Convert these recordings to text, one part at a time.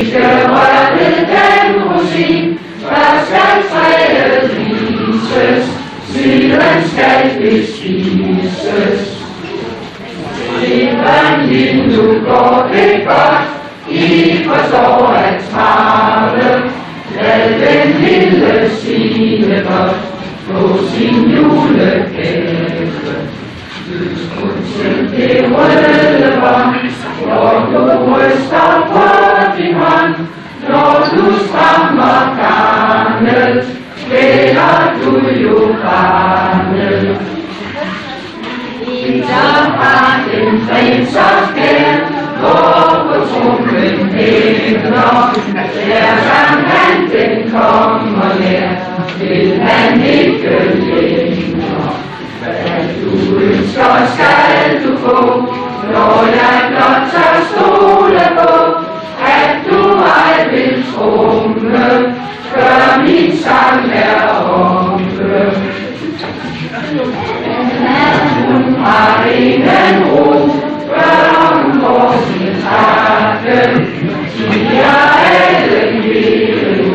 Ikke røre den rosin, først skal træet vises, siden skal det spises. Siden lige nu går det godt, I forstår at travle. Lad den lille Signe godt få sin julegave. Til det røde bånd, hvor du ryster på din hånd, når du strammer garnet, spiller du jo barnet. Der har en prins og skær, hvor på trummen hænger, der som han den kommer her, vil han ikke længere. Hvad du ønsker skal du få, når jeg blot tør stole på, at du ej vil trumme, før min sang er oppe. Hun har ingen ro, før hun får sin takke, siger alle hele nu,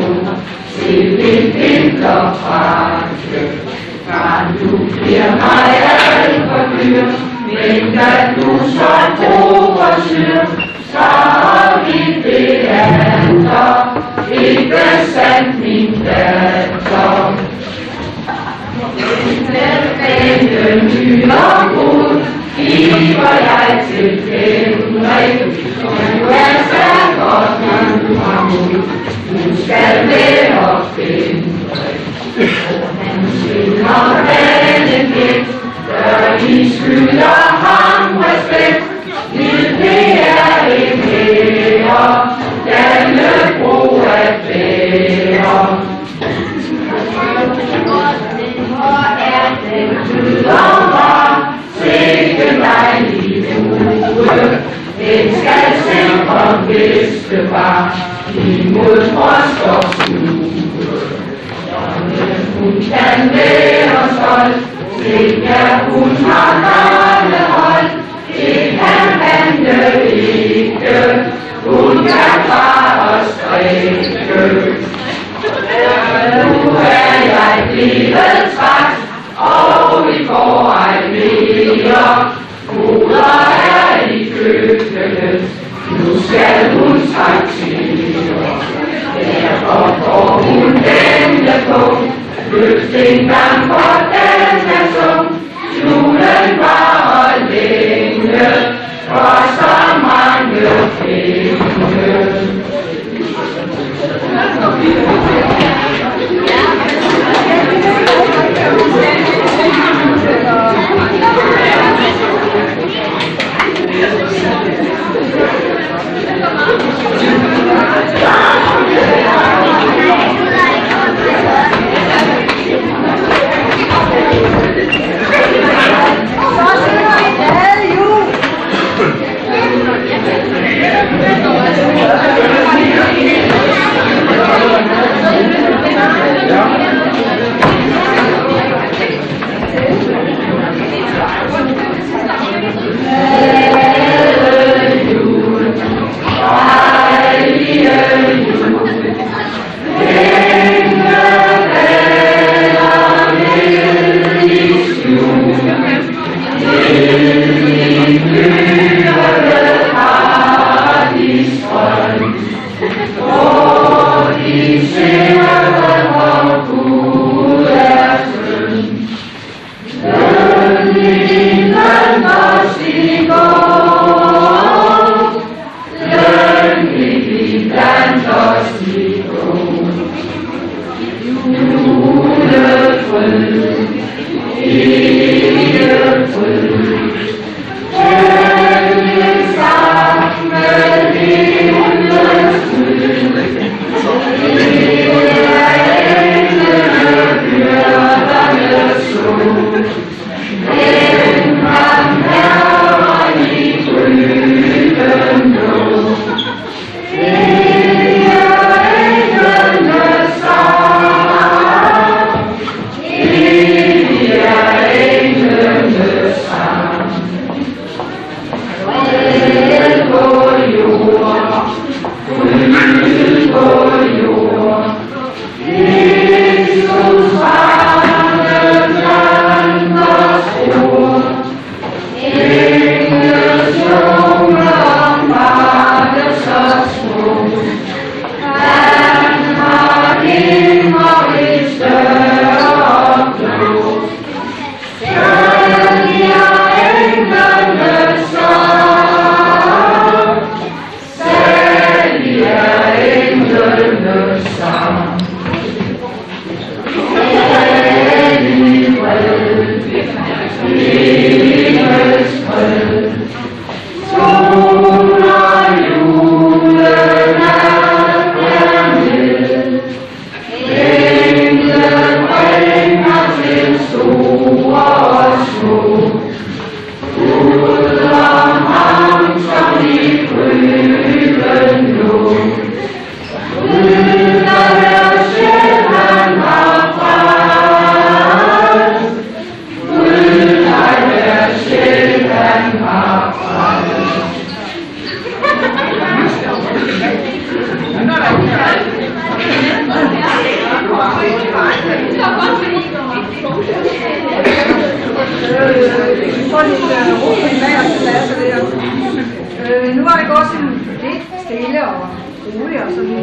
til din vinterfrakke. Du bliver mig alt for dyr, men da du så tro og syr, så vi det andre, ikke sandt min datter. Den nye brud, giver jeg til Henrik, du er så godt, men du har mod, du skal være Henrik. Han svinger dagen lidt, før I skylder ham respekt. Det er en ære, Dannebro at bære. Hvor er den ydre, sikke dejlig uge, den skal sikre bedstefar imod frost og skue. Hun kan være stolt, det er hun har børnehold, det kan han ikke, hun kan bare strikke. Nu er jeg blevet træt, og vi får ej mere, moder er i køkkenet, nu skal hun traktere. Derfor får hun denne på, løft en gang på denne tung, julen varer længe, for så mange penge. Nossa, Nu har det gået sådan lidt stille og roligt og sådan,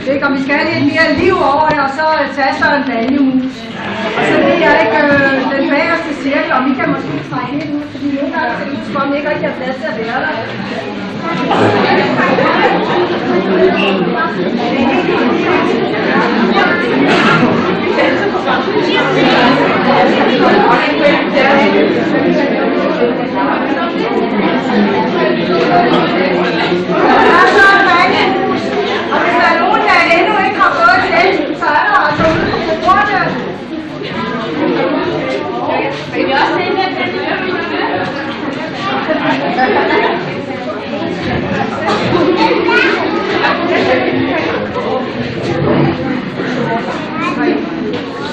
det ikke, om vi skal have lidt mere liv over det, og så taster en banjemus. Og så det er ikke den bagerste cirkel, og vi kan måske trække helt ud, fordi nogle gange ser det ud, som om vi ikke rigtig har plads til at være der. Og hvis der er nogen, der endnu ikke har fået det, så er der altså ude på bordene. Vil vi også se det?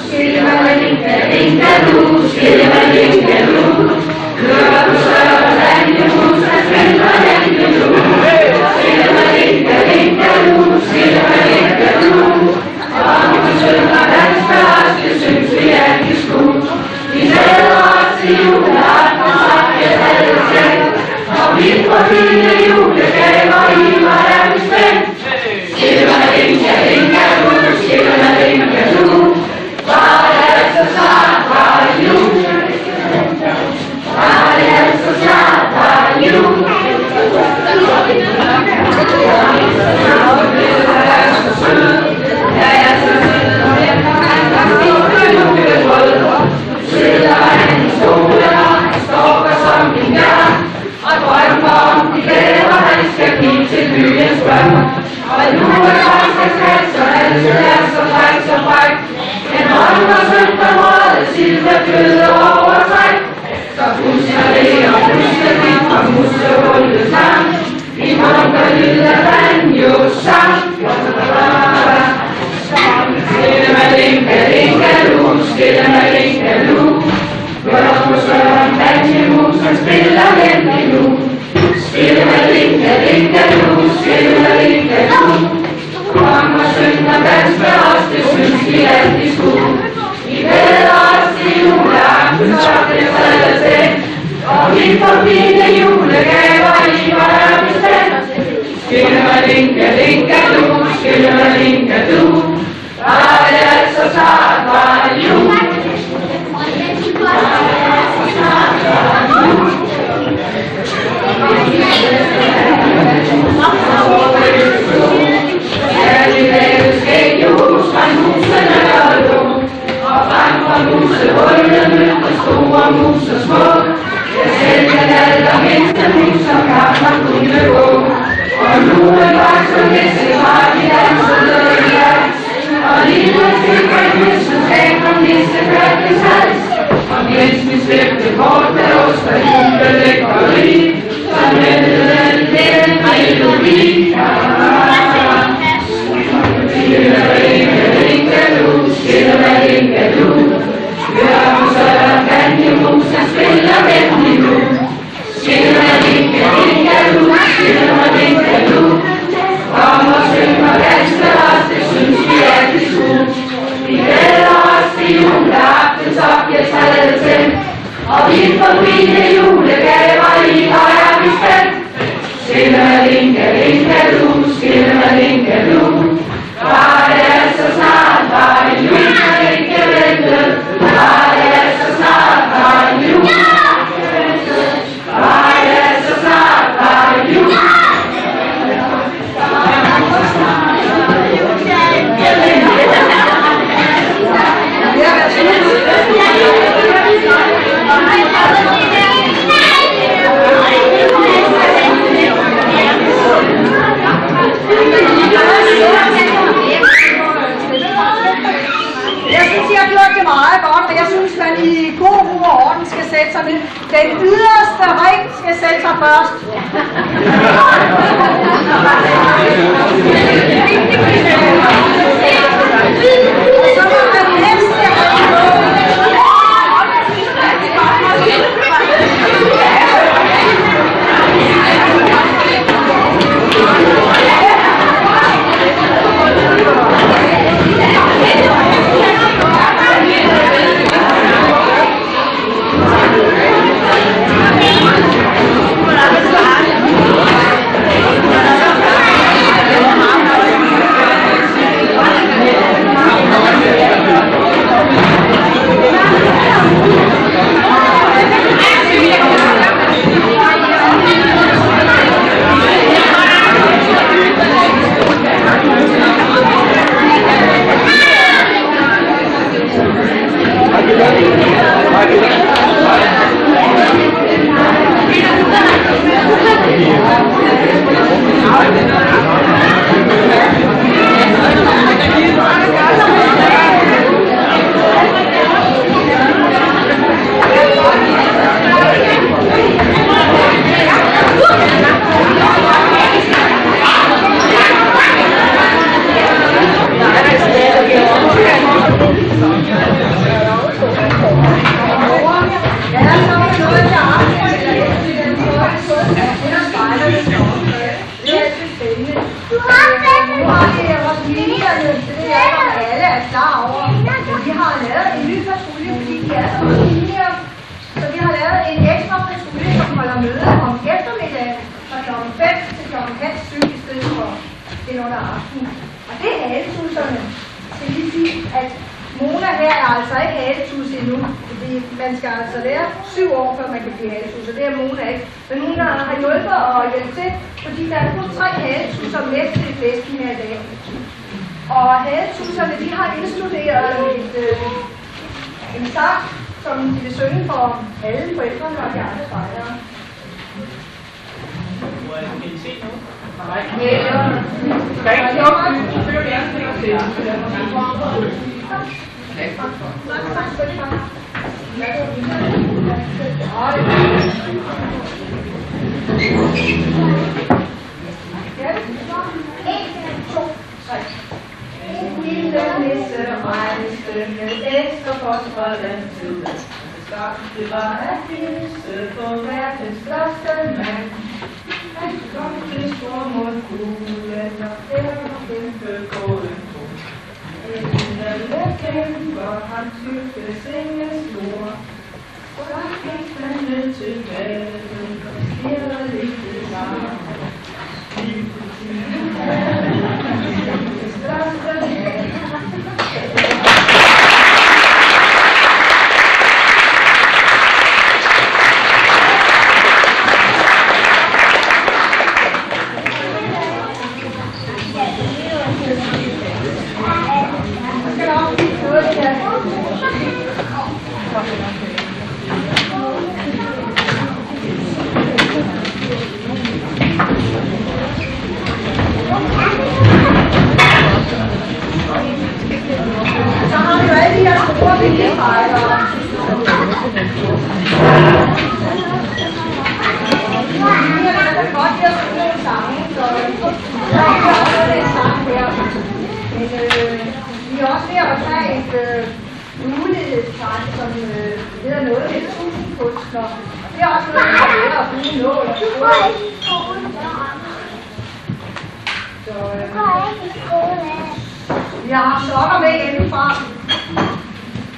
Skillemalingadu, skillemalingadu, kører på Sørlandehus, der spiller landehus. Skillemalingadu, skillemalingadu, og når vi synger dansk først, det synes vi er de skud. Vi glæder os til juleaften, så bliver alle sendt, og vi får fine julegaver i hvordan vi spændt. Skillemalingadu, skillemalingadu, var det altså snart var jul. Var det altså snart var jul. Ja, jeg så sød, og jeg kan julebrød. Sidder han i stolen, og han storker som en bjørn, og drømmer om de gaver, han skal give til byens børn. Og nu er han skal så altid er så fræk, så fræk. En hånd og søndag måde, silverkløder over sig. Så pusser det og pusser vi fra musehullet sammen. Vi munker lille banjo sang. Skillemalingadu, skillemalingadu. Hør på Søren Banjemus, han spiller heldig nu. Skillemalingadu, skillemalingadu. Kom og syng og dans med os, det synes vi altid skulle. Vi glæder os til juleaften, så bliver taget til. Og vi får fine julegaver i vores bestemt. Skillemalingadu, skillemalingadu. Var det altså snart var jul. Store mus og små. Jeg selv den allermindste mus, som kammer kunne gå. Og nu er voksen nisse, har vi danset ned i hals. Og lille stykker nisse, hænger nisse kattens hals. Og mens vi slæbte kort med ost og julelækkeri, så meldte den lille melodi. Skillemalingadu, skillemalingadu. Hør på Søren Banjemus, han spiller venlig nu. Skillemalingadu, skillemalingadu. Kom og syng og dans med os, det synes vi er de skud. Vi glæder os til juleaften, så bliver taget til. Og vi får fine julegaver i, og er vi spændt. Skillemalingadu, skillemalingadu. Var det altså snart var jul, og ikke ventet. Var det altså snart var jul. Var det altså snart var jul. Jeg synes, jeg har gjort det meget godt, og jeg synes, man i god ro og orden skal sætte sig ned. Den yderste ring skal sætte sig først. Og så var der næste ring. klokken 5 til klokken halv 7 i stedet for den under aftenen. Og det er haletusserne. Jeg skal lige sige, at Mona her er altså ikke haletus endnu, fordi man skal altså lære 7 år, før man kan blive haletus, og det er Mona ikke. Men hun har hjulpet og hjælpe til, fordi der er kun 3 haletusser med til festen her i dag. Og haletusserne, de har indstuderet en sang, som de vil synge for alle forældrene og de andre spejdere. Nej, skal ikke lukke den. Det vil jeg gerne se. En lille nisse rejste med ekstra fosforland til. Det var at hilse på verdens største mand. Han kom til stormundkuglen og kæmpe gården på. En lille kæmper, han tyrke sengens lor. Så gik han ned til gaden og stirrede lidt i varme. Det største mand. Vi er også ved at tage et mulighedspart, som hedder noget med tusindkunstner. Det er også noget, der er at bruge nål og vi har haft sokker med hjemmefra.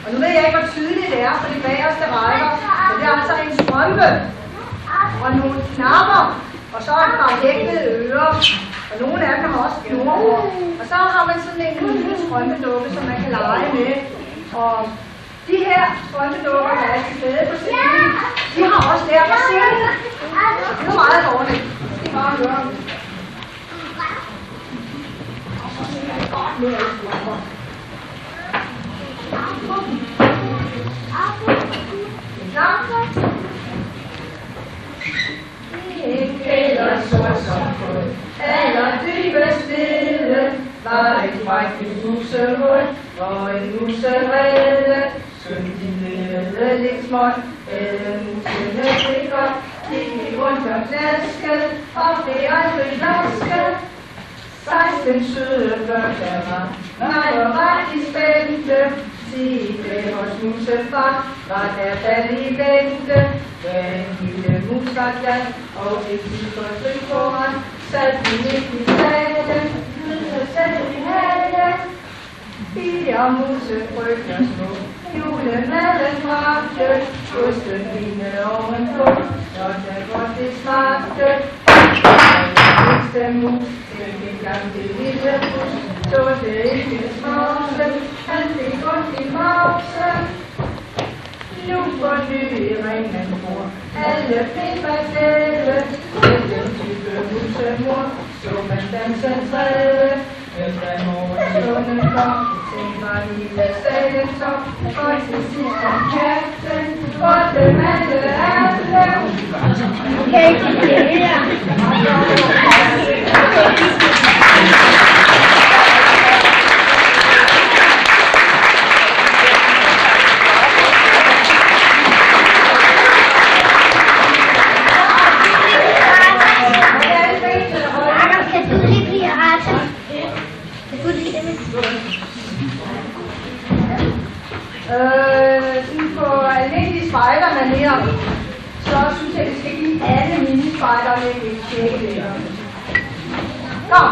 Og nu ved jeg ikke, hvor tydeligt det er for de bagerste rækker. Så det er altså en strømpe og nogle knapper, og så et par hæklede ører. Og nogle af dem har også knurrer. Og så har man sådan en lille strømpedukke, som man kan lege med. Og de her strømpedukker, der er til stede på scenen, de har også lært at synge. Det er meget dårligt. Det er bare at høre. Eller sort som kul, eller dybest stille, var et frækt musehul og en muserede. Syng de lille lidt småt, eller musene det godt, gik rundt og klaskede, og det aldrig vaskede. 16 søde børn der var, hvor ret de spændte, sige hos musefar, var der fald i vente. En lille mus var glad, og det gik for tryk på ham, sad de midt i salen, så sad de havde. 4 musefrøkner små, julemaden bragte, ostepine ovenpå, når der godt det smagte. Den mus, den gang det lille bus, så det ikke småse, han fik ondt i mausen. Nu får nye ringen mor, alle fik bagdele, den type musemor, så man danser træde. Efter morgenstunden kom, den var lille saletop, og til sidst kom katten, og det mandede ærte. Okay, det her. På almindelige spejdermanér, så synes jeg, at vi skal give alle minispejderne et tjekke. Kom!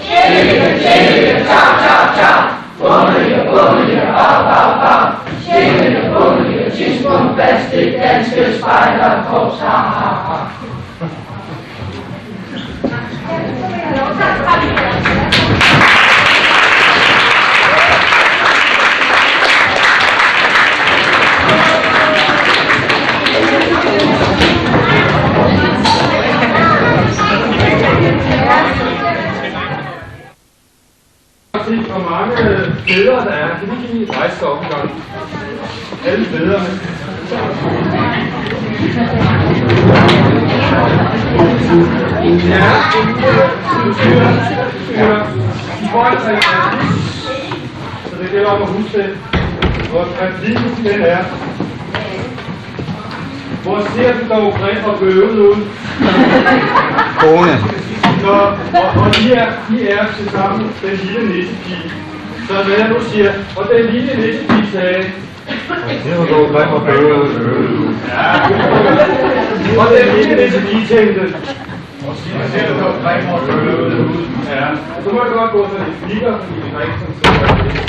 Tjekke, tjekke, ta, ta, ta. Bummelige, bummelige, bag, bag, bag. Tjekke, bummelige, tidspunkt plastik, danske spejderkorps, ha, ha, ha. Hvor mange bedre der er. Kan vi lige rejse sig op en gang? Alle bedre. Ja, de får sig så det gælder om at huske det. Og replikken den er: hvor ser du dog grim og bøvet ud? Kone. Og de er til sammen den lille nissepige. Så hvad jeg nu siger, og den lille nissepige sagde, Det var dog grim og bøvet. ja, og den lille nissepige tænkte, og ser du dog grim og bøvet ud. Ja, så må det godt gå, så det flikker, fordi vi har ikke sådan det.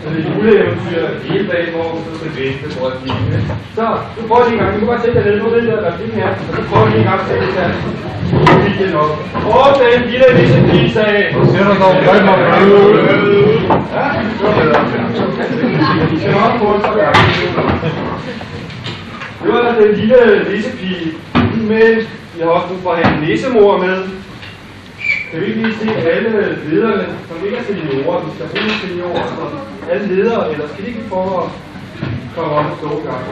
Så det er juleeventyr hele dagen, hvor så skal vente for at blive. Så, du prøver lige en gang, du kan bare sætte dig ned på det der replikken her, og så prøver lige en gang at sætte det her. Og den lille nissepige sagde, Ser du dog grim og bøvet. ja, det var bedre. Vi skal nok få det, så der. Det var da den lille nissepige, men vi har også brug for at have en nissemor med. Kan vi ikke lige se alle lederne, som ikke er seniorer, vi skal bruge seniorer, så alle ledere, eller skal de ikke prøve at komme op og stå i gang?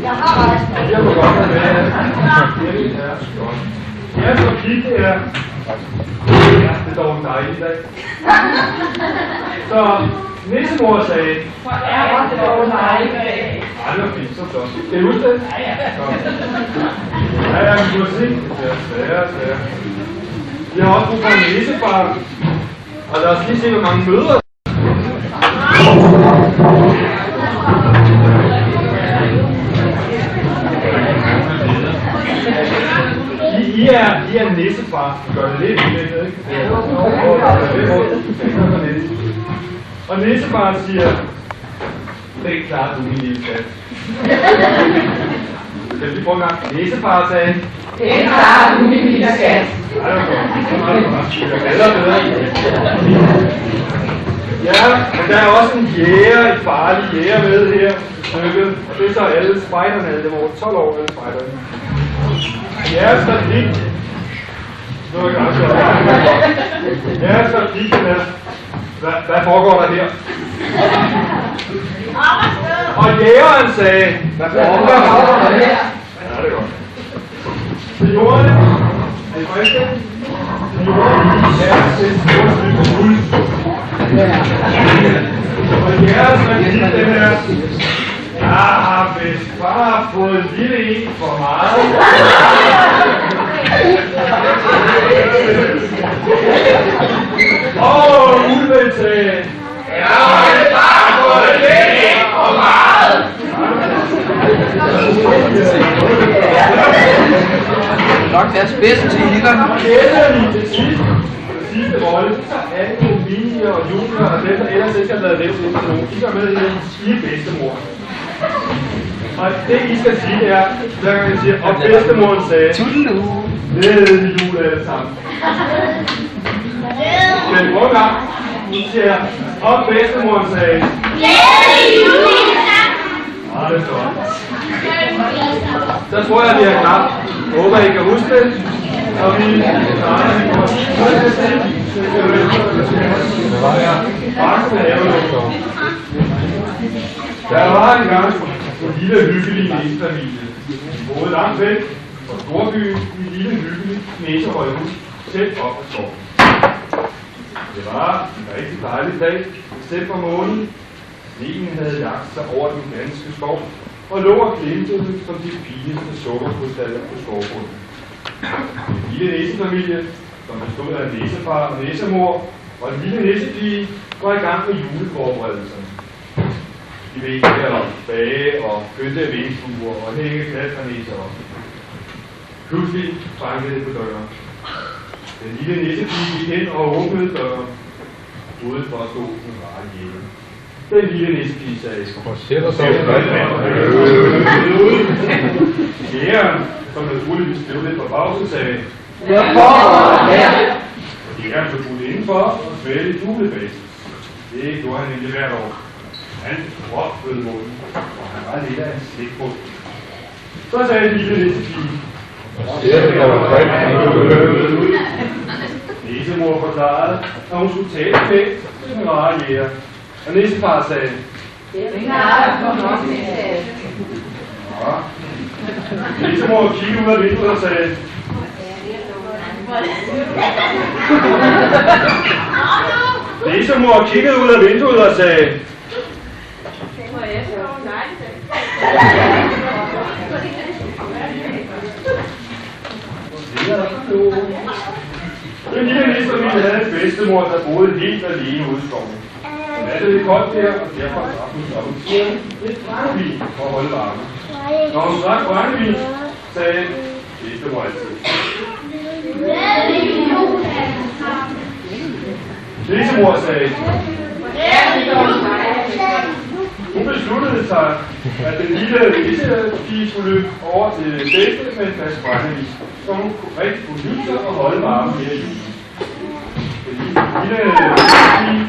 Jeg har rejst mig. Jeg må godt have med. Ja, godt. Ja, så kigge er. Ja, det er dog en dejlig dag. Så nissemor sagde. Hvor er det dog dejligt. Ej, det var fint, så flot. Kan I huske det? Ja, men du har set det. Ja, ja. Vi har også brug for en nissefar. Og lad os lige se, hvor mange møder. I er nissefar. Gør det lidt vildt, ikke? Og nissefar siger, det er klart, du min lille skat. Skal vi prøve en gang? Nissefar sagde, Det er klart, du min lille skat. ej, det var godt. Så meget godt. Jeg kalder bedre. Ja, og der er også en jæger, en farlig jæger med her. Og det er så alle spejderne, det var over 12 år, alle spejderne. Jeres replik. Nu er jeg gang til. Jeres replikken er, hvad foregår der her? Og jægeren sagde, hvad foregår der her? Ja, det er godt. Seniorerne, er I friske? Seniorerne er til store stykke guld. Og jeres replik, den er, jeg har vist bare fået en lille en for meget. Ulven sagde, jeg har bare fået en lille en for meget. Nok deres bedste til Hilton. Endelig til sidste rolle, så er det Mini og Junior og dem, der ellers ikke har været lavet ind til nogen. De går med her, I er bedstemor. Og det I skal sige, det er, hver gang I siger, og bedstemoren sagde, nede i jul alle sammen. Men prøv en gang, I siger, og bedstemoren sagde, Nede i jul. ja, det er flot. Så tror jeg, vi er klar. Jeg håber, I kan huske det. Og vi starter lige på. Der var engang en lille hyggelig næsefamilie. De boede langt væk fra storbyen i en lille hyggelig næsehøjhus, tæt op ad skoven. Det var en rigtig dejlig dag, stemt for månen. Sneen havde lagt sig over den ganske skov, og lå og glimtede som de fineste sukkerkrystaller på skovbunden. En lille næsefamilie, som bestod af en næsefar og næsemor, og en lille næsepige, går i gang med juleforberedelserne. De ved ikke at bage og pynte vinduer og hænge klatrernæser op. Pludselig bankede det på døren. Den lille næsepige gik ind og åbnede døren. Udenfor stod en rar jæger. Den lille nissepige sagde. Hvor sætter dog dig mig bøde. Jægeren, som naturligvis blev lidt forbavset, sagde. Jeg får her. Jægeren så putte indenfor og svælte julebasen. Det gjorde han egentlig hvert år. Han råbte munden, og han var lidt af en slikbund. Så sagde den lille nissepige. Hvor sætter dog dig mig bøde. Nissemor forklarede, at hun skulle tale pænt til den rare jæger. Og nissefar sagde. Ja. Nissemor kiggede ud af vinduet og sagde. Nissemor kiggede ud af vinduet og sagde. Den lille nissepige havde en bedstemor, der boede helt alene ude i skoven. Hun havde det koldt der, og derfor drak hun sammen lidt brændevin for at holde varme. Når hun drak brændevin, sagde bedstemor altid. Nissemor sagde. Hun besluttede sig, at den lille nissepige skulle løbe over til bedste med en flaske brændevin, så hun rigtig kunne hygge sig og holde varme mere i julen. Den lille nissepige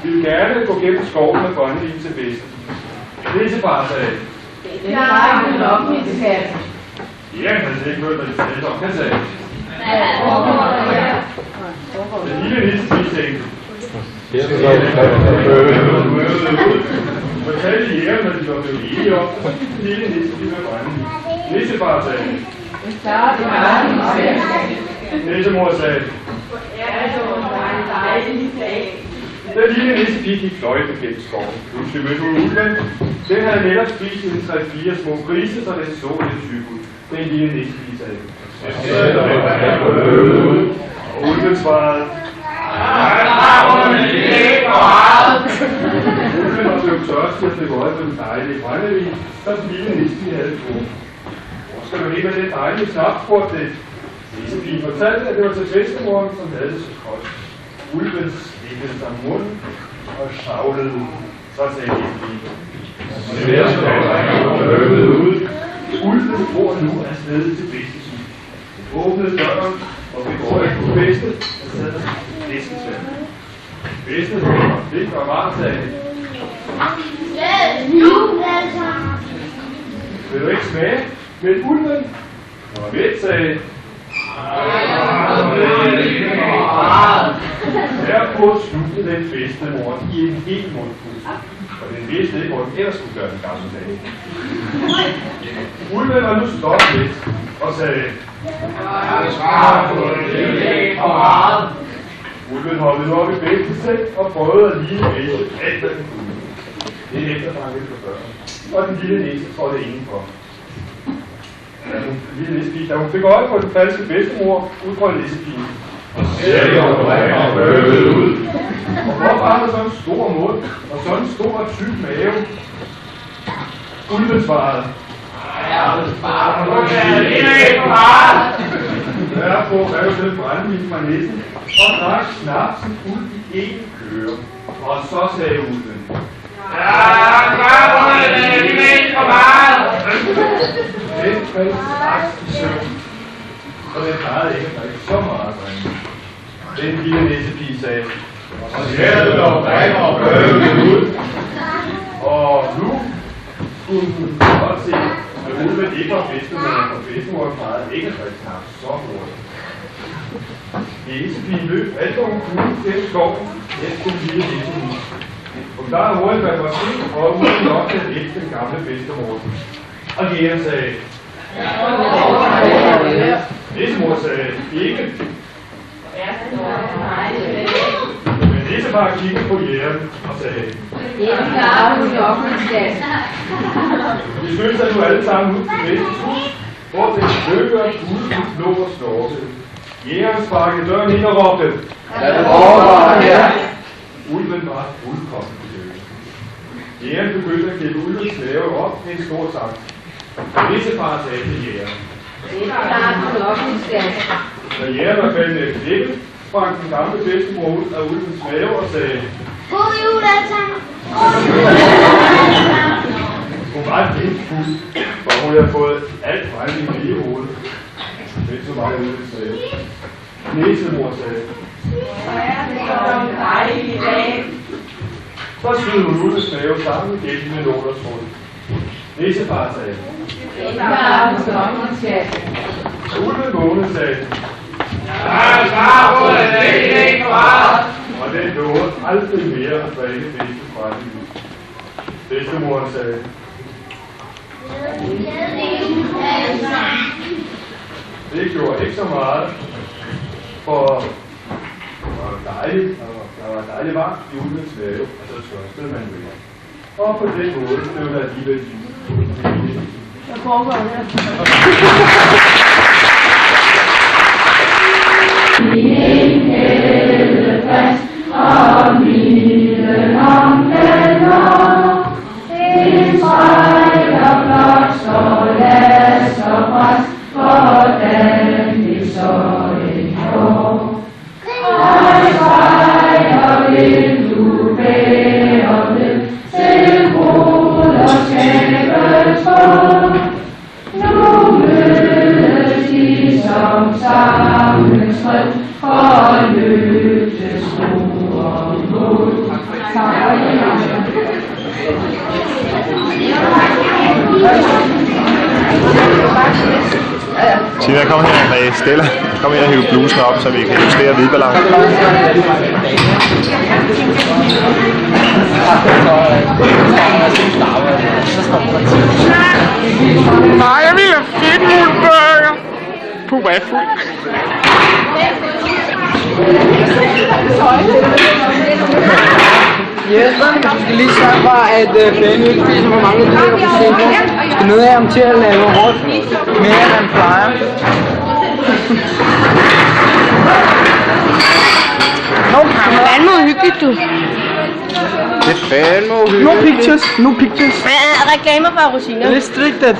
ville gerne gå gennem skoven med brændevin til bedste. Nissefar sagde. Det var ikke nok, min skat. Ja, han havde ikke hørt, hvad de talte om. Han sagde. Den lille nissepige tænkte. Sætter dog dig mig bøde. Fortalte jægerne, når de var blevet enige om, at den lille nissepige med brændevin. Nissefar sagde. Nissemor sagde. Den lille nissepige gik fløjtende gennem skoven. Pludselig mødte hun ulven. Den havde netop spist en 3-4 små grise, så den så lidt syg ud. Den lille nissepige sagde. Og ulven svarede. Ulven var blevet tørstig og fik øje på den dejlige brændevin, som den lille nissepige havde på. Hvor skal du ikke med den dejlige snap, spurgte det. Nissepigen fortalte, at det var til bedstemoren, som havde det så koldt. Ulven slikkede sig munden og savlede. Så sagde Nissepigen. Ulven går nu afsted til bedstesyn. Åbnede døren og fik øje på bedste, og sad der næstesvand. Bedste var fik og varmt sagde. Vil du ikke smage? Men ulven var ved, sagde. Derpå slugte den bedstemor i en hel mundfuld, og den vidste ikke, hvor den ellers skulle gøre den gamle dag. Ulven var nu stoppet lidt og sagde. Ulven hoppede op i bedste seng og prøvede at ligne bedste alt, hvad den kunne. Det er efterfanget for børn, og den lille nisse trådte indenfor. Da hun fik øje på den falske bedstemor, udbrød nissepigen. Og hvor var der sådan en stor mund, og sådan en stor og tyk mave? Ulven svarede. Derpå rev den brændevin fra nissen, og drak snapsen ud i en køre. Og så sagde ulven. Den faldt straks i søvn, og den plejede ikke at drikke så meget brændevin. Den lille nissepige sagde. Og sætter dog dig mig bøde ud. Og nu skulle hun godt se, at ulven ikke var bedstemor, og bedstemor plejede ikke at drikke snaps så hurtigt. Nissepige løb alt, hvad hun kunne gennem skoven, efter den lille nissepige. Hun klarede hurtigt, hvad der var sket, og uden nok til at ægte den gamle bedstemor. Og jægeren sagde. Nissemor sagde ikke. Men nissefar kiggede på jægeren og sagde. Vi skyndte sig nu alle sammen ud til bedstens hus, hvor den løber og gule blå og snorkede. Jægeren sparkede døren ind og råbte. Ulven var fuldkommen bedøvet. Jægeren begyndte at klippe ulvens mave op med en stor sang. Nissefar sagde til jægeren. Da jægeren var faldet ned i klippet, sprang den gamle bedstemor ud af ulvens mave og sagde. God jul alle sammen! Hun var helt fuld, og hun havde fået alt frem i hele hovedet. Det så meget ud, sagde. Næsemor sagde. Så skød hun ud og snæve sammen igen med nogen, der troede. Næsefar sagde. Ulven vågne sagde. Og den lovede aldrig mere at drikke bedste fra hende. Bedstemoren sagde. Det gjorde ikke så meget, for der var dejligt varmt i ulvens mave, og så tørstede man mere. Og på den måde blev der alligevel Hvad foregår her? Min elefant og milen om den år, en spejler blot så last og bræst, hvordan det så en går. Og spejler vil du bære det til brud og skabelsår. Nu mødes de som sammenstød for løbtes store mål. Tina, kom her med Stella. Kom her og hive blusen op, så vi kan justere hvidbalancen. Nej, jeg vil have fedtmulburger. Puh, hvor er jeg fuld. Jesper, du skal lige sørge for, at Benny ikke spiser for mange dyr på scenen. Du skal nødt af ham til at lave hårdt mere, end han plejer. Det er fandme hyggeligt, du. Det er fandme uhyggeligt. No pictures, no pictures. Reklamer for rosiner. Restricted.